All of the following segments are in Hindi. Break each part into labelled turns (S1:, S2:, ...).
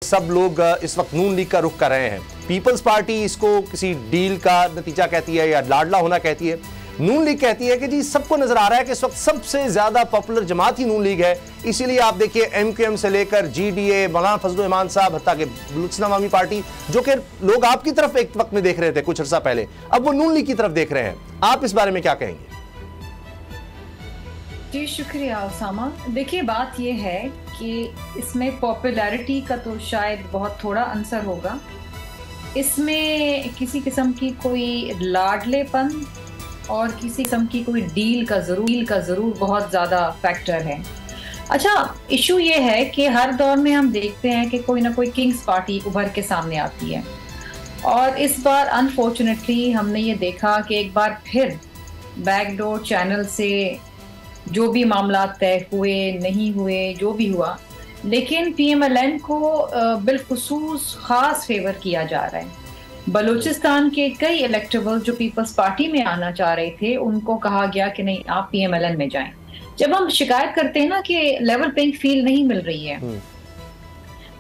S1: सब लोग इस वक्त नून लीग का रुख कर रहे हैं। पीपल्स पार्टी इसको किसी डील का नतीजा कहती है या लाडला होना कहती है। नून लीग कहती है कि जी सबको नजर आ रहा है कि इस वक्त सबसे ज्यादा पॉपुलर जमात ही नून लीग है। इसीलिए आप देखिए एमक्यूएम से लेकर जीडीए, मौलाना फजल रहमान साहब, हत्ता के बलूचिस्तान अवामी पार्टी, जो कि लोग आपकी तरफ एक वक्त में देख रहे थे कुछ अर्सा पहले, अब वो नून लीग की तरफ देख रहे हैं। आप इस बारे में क्या कहेंगे?
S2: जी शुक्रिया उसामा। देखिए बात यह है कि इसमें पॉपुलैरिटी का तो शायद बहुत थोड़ा आंसर होगा, इसमें किसी किस्म की कोई लाडलेपन और किसी किस्म की कोई डील का जरूर बहुत ज़्यादा फैक्टर है। अच्छा, इशू ये है कि हर दौर में हम देखते हैं कि कोई ना कोई किंग्स पार्टी उभर के सामने आती है, और इस बार अनफॉर्चुनेटली हमने ये देखा कि एक बार फिर बैकडोर चैनल से जो भी मामला तय हुए नहीं हुए जो भी हुआ, लेकिन पीएमएलएन को बिलखुसूस खास फेवर किया जा रहा है। बलूचिस्तान के कई इलेक्टेबल जो पीपल्स पार्टी में आना चाह रहे थे उनको कहा गया कि नहीं, आप पीएमएलएन में जाएं। जब हम शिकायत करते हैं ना कि लेवल प्लेइंग फील्ड नहीं मिल रही है,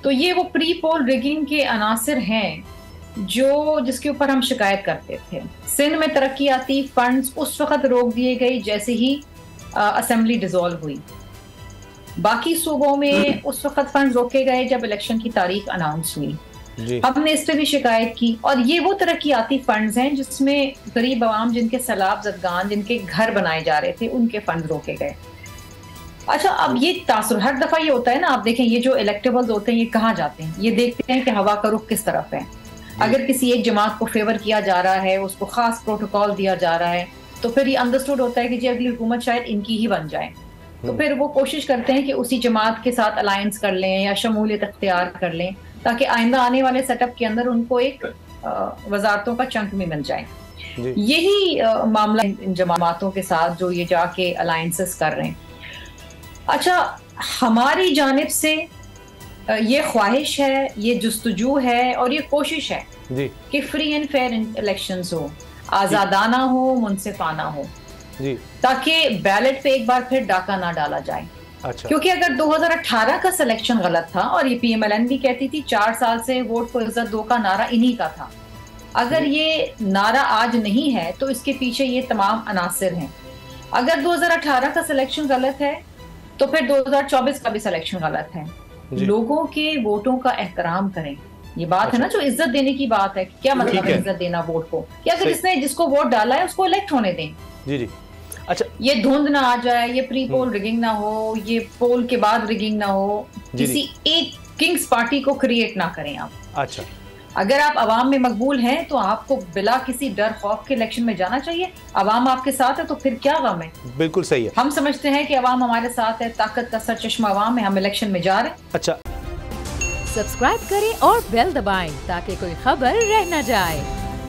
S2: तो ये वो प्री पोल रिगिंग के अनासिर हैं जिसके ऊपर हम शिकायत करते थे। सिंध में तरक्याती फंड्स उस वक्त रोक दिए गए जैसे ही असेंबली डिसॉल्व हुई। बाकी सूबों में उस वक्त फंड रोके गए जब इलेक्शन की तारीख अनाउंस हुई। हमने इस पे भी शिकायत की, और ये वो तरक्याती फंड्स हैं जिसमें गरीब आवाम, जिनके सैलाब ज़दगान, जिनके घर बनाए जा रहे थे, उनके फंड रोके गए। अच्छा, अब ये तासुर हर दफा ये होता है ना, आप देखें ये जो इलेक्टेबल्स होते हैं ये कहाँ जाते हैं, ये देखते हैं कि हवा का रुख किस तरफ है। अगर किसी एक जमात को फेवर किया जा रहा है, उसको खास प्रोटोकॉल दिया जा रहा है, तो फिर ये अंडरस्टूड होता है कि जी अगली हुकूमत शायद इनकी ही बन जाए। तो फिर वो कोशिश करते हैं कि उसी जमात के साथ अलायंस कर लें या शमूलियत इख्तियार कर लें, ताकि आइंदा आने वाले सेटअप के अंदर उनको एक वजारतों का चंक में मिल जाए। यही मामला इन जमातों के साथ जो ये जाके अलायंसेस कर रहे हैं। अच्छा, हमारी जानिब से ये ख्वाहिश है, ये जुस्तजू है और ये कोशिश है कि फ्री एंड फेयर इलेक्शंस हो, आज़ादाना हो, मुनसिफाना हो, ताकि बैलेट पे एक बार फिर डाका ना डाला जाए। अच्छा। क्योंकि अगर 2018 का सिलेक्शन गलत था, और ये पीएमएलएन भी कहती थी 4 साल से वोट को इज्जत दो का नारा इन्हीं का था, अगर ये नारा आज नहीं है तो इसके पीछे ये तमाम अनासिर हैं। अगर 2018 का सिलेक्शन गलत है तो फिर 2024 का भी सिलेक्शन गलत है। लोगों के वोटों का एहतराम करें, ये बात है ना जो इज्जत देने की बात है। क्या मतलब है इज्जत देना वोट को? कि अगर जिसको वोट डाला है उसको इलेक्ट होने दें। जी। अच्छा, ये धुंध ना आ जाए, ये प्री पोल रिगिंग ना हो, ये पोल के बाद रिगिंग ना हो, किसी एक किंग्स पार्टी को क्रिएट ना करें आप। अच्छा, अगर आप अवाम में मकबूल हैं तो आपको बिला किसी डर खौफ के इलेक्शन में जाना चाहिए। अवाम आपके साथ है तो फिर क्या गम है? बिल्कुल सही है। हम समझते हैं कि अवाम हमारे साथ है, ताकत का सरचश्मा अवाम है, हम इलेक्शन में जा रहे हैं। अच्छा,
S3: सब्सक्राइब करें और बेल दबाएं ताकि कोई खबर रह न जाए।